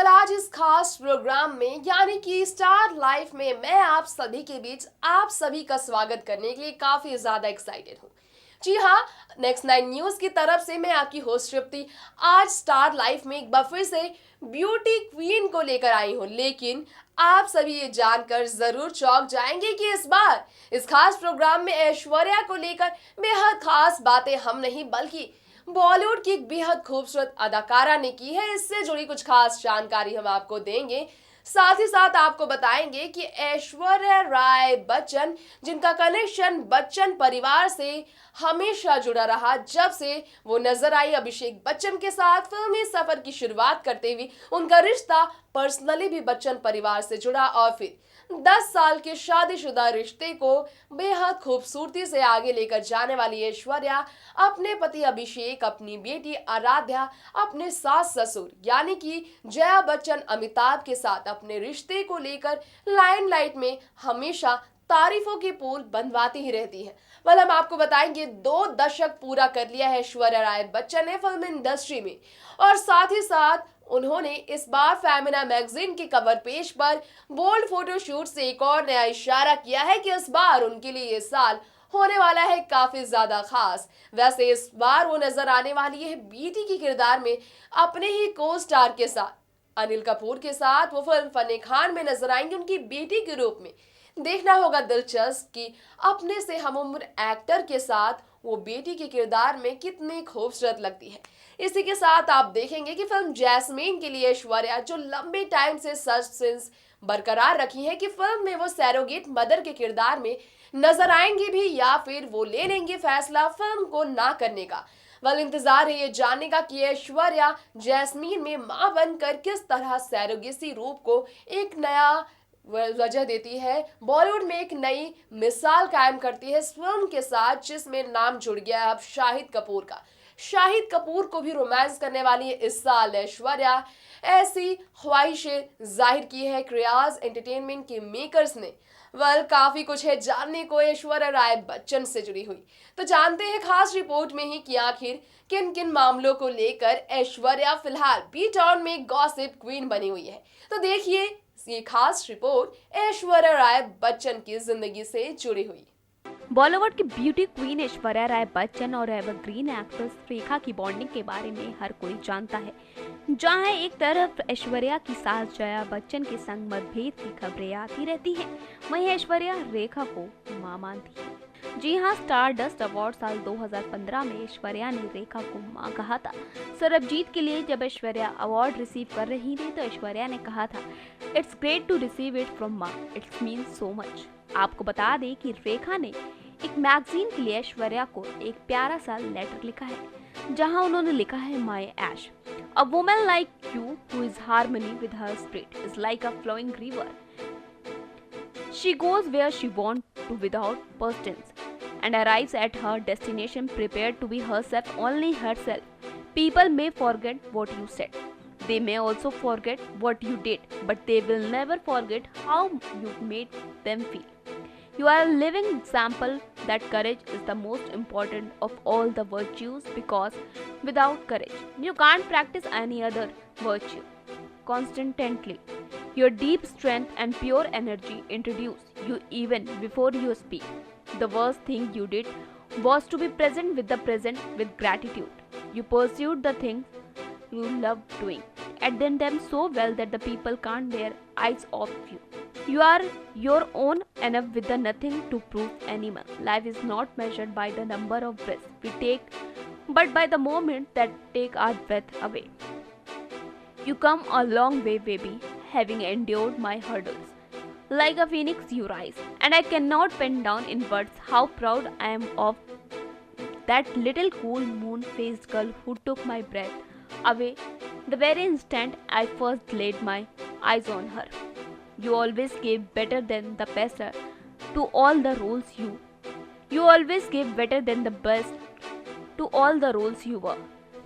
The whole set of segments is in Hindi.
आज इस खास प्रोग्राम में यानी कि स्टार लाइफ में मैं आप सभी के बीच आप सभी का स्वागत करने के लिए काफी ज्यादा एक्साइटेड हूँ। जी हाँ, नेक्स्ट नाइन न्यूज की तरफ से मैं आपकी होस्ट तृप्ति आज स्टार लाइफ में एक बार फिर से ब्यूटी क्वीन को लेकर आई हूँ। लेकिन आप सभी ये जानकर जरूर चौंक जाएंगे कि इस बार इस खास प्रोग्राम में ऐश्वर्या को लेकर बेहद खास बातें हम नहीं बल्कि बॉलीवुड की एक बेहद खूबसूरत अदाकारा ने की है। इससे जुड़ी कुछ खास जानकारी हम आपको देंगे। साथ ही साथ आपको बताएंगे कि ऐश्वर्या राय बच्चन, जिनका कनेक्शन बच्चन परिवार से हमेशा जुड़ा रहा जब से वो नजर आई अभिषेक बच्चन के साथ फिल्मी सफर की शुरुआत करते हुए, उनका रिश्ता पर्सनली भी बच्चन परिवार से जुड़ा और फिर 10 साल के शादीशुदा रिश्ते को बेहद खूबसूरती से आगे लेकर जाने वाली ऐश्वर्या अपने पति अभिषेक, अपनी बेटी आराध्या, अपने सास ससुर यानी कि जया बच्चन अमिताभ के साथ अपने रिश्ते को लेकर लाइमलाइट में हमेशा तारीफों के पुल बनवाती ही रहती है। हम आपको बताएंगे 2 दशक पूरा कर लिया है ऐश्वर्या राय बच्चन ने फिल्म इंडस्ट्री में, और साथ ही साथ उन्होंने इस बार फेमिना मैगजीन के कवर पेज पर बोल्ड फोटोशूट से एक और नया इशारा किया है कि इस बार उनके लिए ये साल होने वाला है काफी ज्यादा खास। वैसे इस बार वो नजर आने वाली है बेटी के किरदार में अपने ही को स्टार के साथ अनिल कपूर के साथ। वो फिल्म फने खान में नजर आएंगे उनकी बेटी के रूप में। देखना होगा दिलचस्प कि अपने से हमउम्र एक्टर के साथ वो बेटी के किरदार में कितनी खूबसूरत लगती है। इसी के साथ आप देखेंगे कि फिल्म जैस्मीन के लिए ऐश्वर्या जो लंबे टाइम से सस्पेंस बरकरार रखी है कि फिल्म में वो सैरोगेट मदर के किरदार में नजर आएंगे भी या फिर वो ले लेंगे फैसला फिल्म को ना करने का। इंतजार है ये जानने का कि ऐश्वर्या जैस्मीन में मां बनकर किस तरह सैरोगेसी रूप को एक नया वजह देती है, बॉलीवुड में एक नई मिसाल कायम करती है इस फिल्म के साथ जिसमें नाम जुड़ गया है अब शाहिद कपूर का। शाहिद कपूर को भी रोमांस करने वाली है इस साल ऐश्वर्या, ऐसी ख्वाहिशें जाहिर की है क्रियाज एंटरटेनमेंट के मेकर्स ने। काफी कुछ है जानने को ऐश्वर्या राय बच्चन से जुड़ी हुई, तो जानते हैं खास रिपोर्ट में ही कि आखिर किन किन मामलों को लेकर ऐश्वर्या फिलहाल बी टाउन में गॉसिप क्वीन बनी हुई है। तो देखिए ये खास रिपोर्ट ऐश्वर्या राय बच्चन की जिंदगी से जुड़ी हुई। बॉलीवुड की ब्यूटी क्वीन ऐश्वर्या राय बच्चन और एवरग्रीन एक्ट्रेस रेखा की बॉन्डिंग के बारे में हर कोई जानता है। जहां एक तरफ ऐश्वर्या की सास जया बच्चन के संग मतभेद की खबरें आती रहती हैं, वहीं ऐश्वर्या रेखा को मां मानती है। जी हां, स्टार डस्ट अवार्ड साल 2015 में ऐश्वर्या ने रेखा को मां कहा था। सरबजीत के लिए जब ऐश्वर्या अवार्ड रिसीव कर रही थी तो ऐश्वर्या ने कहा था, it's great to receive it from मां, इट्स मीन्स सो मच। आपको बता दें कि रेखा ने एक मैगजीन के लिए ऐश्वर्या को एक प्यारा सा लेटर लिखा है जहां उन्होंने लिखा है, my Aish, a woman like you who is harmony with her spirit is like a flowing river, she goes where she want to without persistence and arrives at her destination prepared to be herself, only herself. People may forget what you said, they may also forget what you did, but they will never forget how you made them feel. You are a living example that courage is the most important of all the virtues, because without courage you can't practice any other virtue constantly. Your deep strength and pure energy introduce you even before you speak. The worst thing you did was to be present with the present with gratitude. You pursued the things you loved doing, and done them so well that the people can't their eyes off you. You are your own enough with the nothing to prove anyone. Life is not measured by the number of breaths we take, but by the moment that take our breath away. You come a long way, baby, having endured my hurdles. Like a phoenix you rise, and I cannot pen down in words how proud I am of that little cool moon-faced girl who took my breath away the very instant I first laid my eyes on her. You always gave better than the best to all the roles you always gave better than the best to all the roles you were,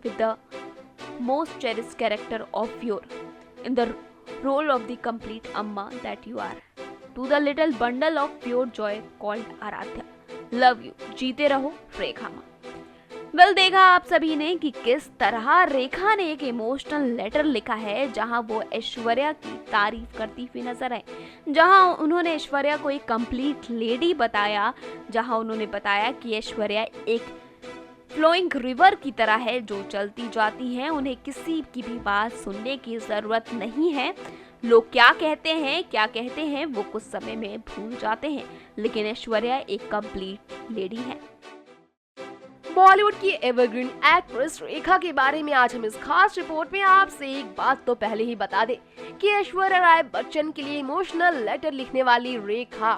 with the most cherished character of your in the role of the complete amma that you are. To the little bundle of pure joy called Aradhya, love you, जीते रहो रेखा माँ। वेल, देखा आप सभी ने कि किस तरह रेखा ने एक इमोशनल लेटर लिखा है जहां वो ऐश्वर्या की तारीफ करती हुई नजर आए, जहां उन्होंने ऐश्वर्या को एक कंप्लीट लेडी बताया, जहां उन्होंने बताया कि ऐश्वर्या एक फ्लोइंग रिवर की तरह है जो चलती जाती है, उन्हें किसी की भी बात सुनने की जरूरत नहीं है। लोग क्या कहते हैं वो कुछ समय में भूल जाते हैं, लेकिन ऐश्वर्या एक कंप्लीट लेडी है। बॉलीवुड की एवरग्रीन एक्ट्रेस रेखा के बारे में आज हम इस खास रिपोर्ट में आपसे एक बात तो पहले ही बता दें कि ऐश्वर्या राय बच्चन के लिए इमोशनल लेटर लिखने वाली रेखा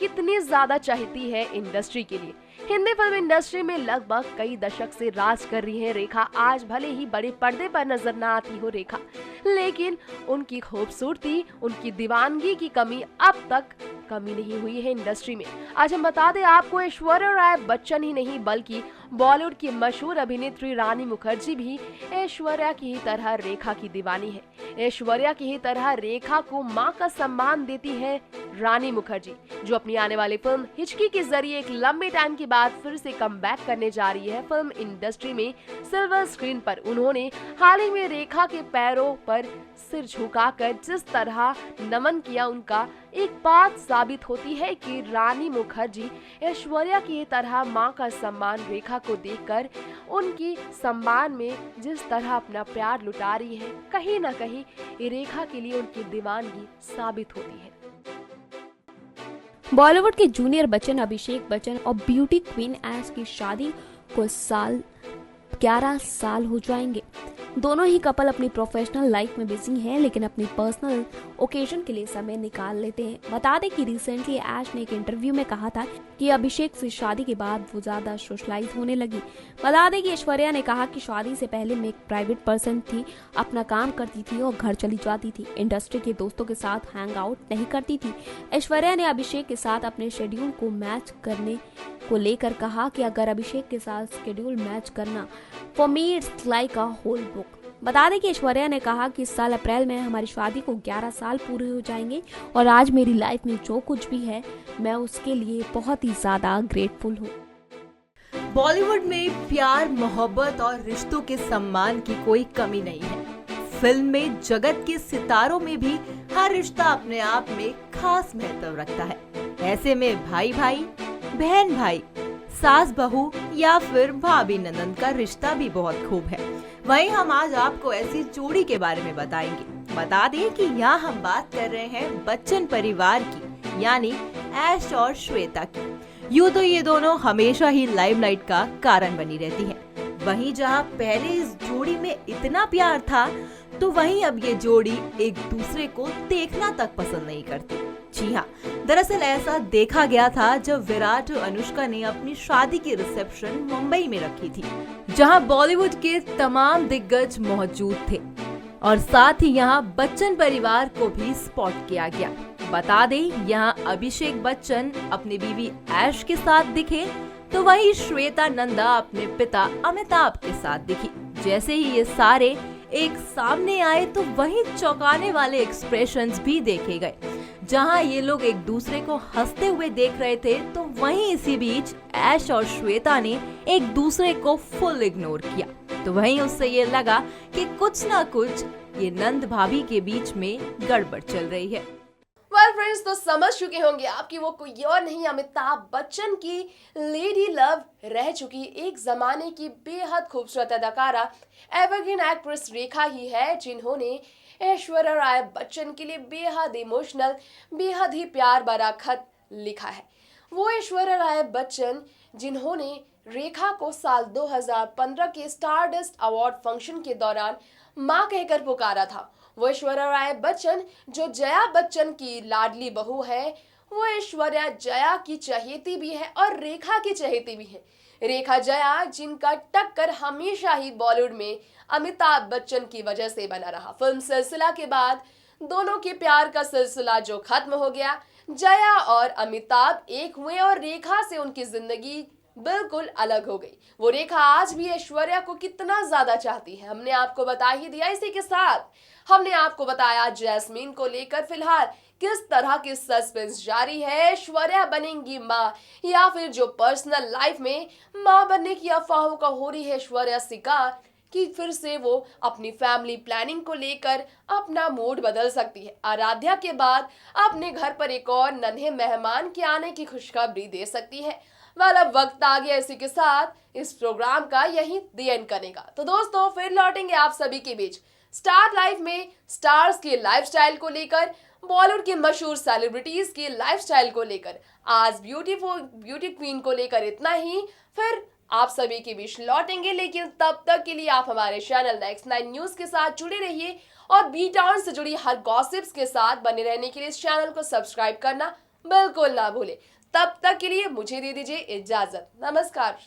कितनी ज्यादा चाहती है इंडस्ट्री के लिए। हिंदी फिल्म इंडस्ट्री में लगभग कई दशक से राज कर रही है रेखा। आज भले ही बड़े पर्दे पर नजर ना आती हो रेखा, लेकिन उनकी खूबसूरती, उनकी दीवानगी की कमी अब तक कमी नहीं हुई है इंडस्ट्री में। आज हम बता दें आपको, ऐश्वर्या राय बच्चन ही नहीं बल्कि बॉलीवुड की मशहूर अभिनेत्री रानी मुखर्जी भी ऐश्वर्या की ही तरह रेखा की दीवानी है। ऐश्वर्या की ही तरह रेखा को मां का सम्मान देती है रानी मुखर्जी, जो अपनी आने वाली फिल्म हिचकी के जरिए एक लंबे टाइम के बाद फिर से कमबैक करने जा रही है फिल्म इंडस्ट्री में। सिल्वर स्क्रीन पर उन्होंने हाल ही में रेखा के पैरों पर सिर झुकाकर जिस तरह नमन किया, उनका एक बात साबित होती है कि रानी मुखर्जी ऐश्वर्या की तरह मां का सम्मान रेखा को देखकर उनकी सम्मान में जिस तरह अपना प्यार लुटा रही है, कहीं ना कहीं रेखा के लिए उनकी दीवानगी साबित होती है। बॉलीवुड के जूनियर बच्चन अभिषेक बच्चन और ब्यूटी क्वीन ऐश की शादी को 11 साल हो जाएंगे। दोनों ही कपल अपनी प्रोफेशनल लाइफ में बिजी हैं, लेकिन अपनी पर्सनल ओकेजन के लिए समय निकाल लेते हैं। बता दें कि रिसेंटली ऐश ने एक इंटरव्यू में कहा था कि अभिषेक से शादी के बाद वो ज्यादा सोशलाइज होने लगी। बता दें कि ऐश्वर्या ने कहा कि शादी से पहले मैं एक प्राइवेट पर्सन थी, अपना काम करती थी और घर चली जाती थी, इंडस्ट्री के दोस्तों के साथ हैंग आउट नहीं करती थी। ऐश्वर्या ने अभिषेक के साथ अपने शेड्यूल को मैच करने को लेकर कहा कि अगर अभिषेक के साथ शेड्यूल मैच करना for me it's like a whole book. बता दें कि ऐश्वर्या ने कहा कि इस साल अप्रैल में हमारी शादी को 11 साल पूरे हो जाएंगे और आज मेरी लाइफ में जो कुछ भी है मैं उसके लिए बहुत ही ज्यादा ग्रेटफुल हूँ। बॉलीवुड में प्यार, मोहब्बत और रिश्तों के सम्मान की कोई कमी नहीं है। फिल्म में जगत के सितारों में भी हर रिश्ता अपने आप में खास महत्व रखता है। ऐसे में भाई भाई, बहन भाई, सास बहू या फिर भाभी ननद का रिश्ता भी बहुत खूब है। वहीं हम आज आपको ऐसी जोड़ी के बारे में बताएंगे। बता दें कि यहाँ हम बात कर रहे हैं बच्चन परिवार की, यानी ऐश और श्वेता की। यूँ तो ये दोनों हमेशा ही लाइमलाइट का कारण बनी रहती हैं। वहीं जहाँ पहले इस जोड़ी में इतना प्यार था, तो वहीं अब ये जोड़ी एक दूसरे को देखना तक पसंद नहीं करती। जी हाँ, दरअसल ऐसा देखा गया था जब विराट और अनुष्का ने अपनी शादी की रिसेप्शन मुंबई में रखी थी, जहां बॉलीवुड के तमाम दिग्गज मौजूद थे और साथ ही यहां बच्चन परिवार को भी स्पॉट किया गया। बता दें, यहां अभिषेक बच्चन अपनी बीवी ऐश के साथ दिखे, तो वहीं श्वेता नंदा अपने पिता अमिताभ के साथ दिखी। जैसे ही ये सारे एक सामने आए तो वहीं चौंकाने वाले एक्सप्रेशंस भी देखे गए। जहां ये लोग एक दूसरे को हंसते हुए देख रहे थे, तो वहीं इसी बीच ऐश और श्वेता ने एक दूसरे को फुल इग्नोर किया। तो वहीं उससे ये लगा कि कुछ ना कुछ ये नंद भाभी के बीच में गड़बड़ चल रही है। वेल फ्रेंड्स, तो समझ चुके होंगे आपकी वो कोई और नहीं, अमिताभ बच्चन की लेडी लव रह चुकी एक जमाने की बेहद खूबसूरत अदाकारा एवरग्रीन एक्ट्रेस रेखा ही है, जिन्होंने ऐश्वर्या राय बच्चन के लिए बेहद इमोशनल, बेहद ही प्यार भरा खत लिखा है। वो ऐश्वर्या राय बच्चन जिन्होंने रेखा को साल 2015 के स्टारडस्ट अवार्ड फंक्शन के दौरान मां कहकर पुकारा था। वो ऐश्वर्या राय बच्चन जो जया बच्चन की लाडली बहू है, वो ऐश्वर्या जया की चहेती भी है और रेखा की चहेती भी है। रेखा जया जिनका टक्कर हमेशा ही बॉलीवुड में अमिताभ बच्चन की वजह से बना रहा। फिल्म सिलसिला के बाद दोनों के प्यार का सिलसिला जो खत्म हो गया, जया और अमिताभ एक हुए और रेखा से उनकी जिंदगी बिल्कुल अलग हो गई। वो रेखा आज भी ऐश्वर्या को कितना ज्यादा चाहती है, हमने आपको बता ही दिया। इसी के साथ हमने आपको बताया जैस्मीन को लेकर फिलहाल किस तरह की सस्पेंस जारी है, ऐश्वर्या बनेंगी मां या फिर जो पर्सनल लाइफ में मां बनने की अफवाहों का हो रही है ऐश्वर्या शिकार कि फिर से वो अपनी फैमिली प्लानिंग को लेकर अपना मूड बदल सकती है। आराध्या के बाद अपने घर पर एक और नन्हे मेहमान के आने की खुशखबरी दे सकती है। वाला वक्त आ गया इसी के साथ इस प्रोग्राम का यही दी एंड करेगा। तो दोस्तों फिर लौटेंगे आप सभी के बीच स्टार लाइफ में स्टार्स के लाइफस्टाइल को लेकर, बॉलीवुड के मशहूर सेलिब्रिटीज के लाइफस्टाइल को लेकर। आज ब्यूटी क्वीन को लेकर इतना ही, फिर आप सभी के बीच लौटेंगे, लेकिन तब तक के लिए आप हमारे चैनल नेक्स्ट 9 न्यूज के साथ जुड़े रहिए और बी टाउन से जुड़ी हर गॉसिप्स के साथ बने रहने के लिए इस चैनल को सब्सक्राइब करना बिल्कुल ना भूले। तब तक के लिए मुझे दे दीजिए इजाजत। नमस्कार।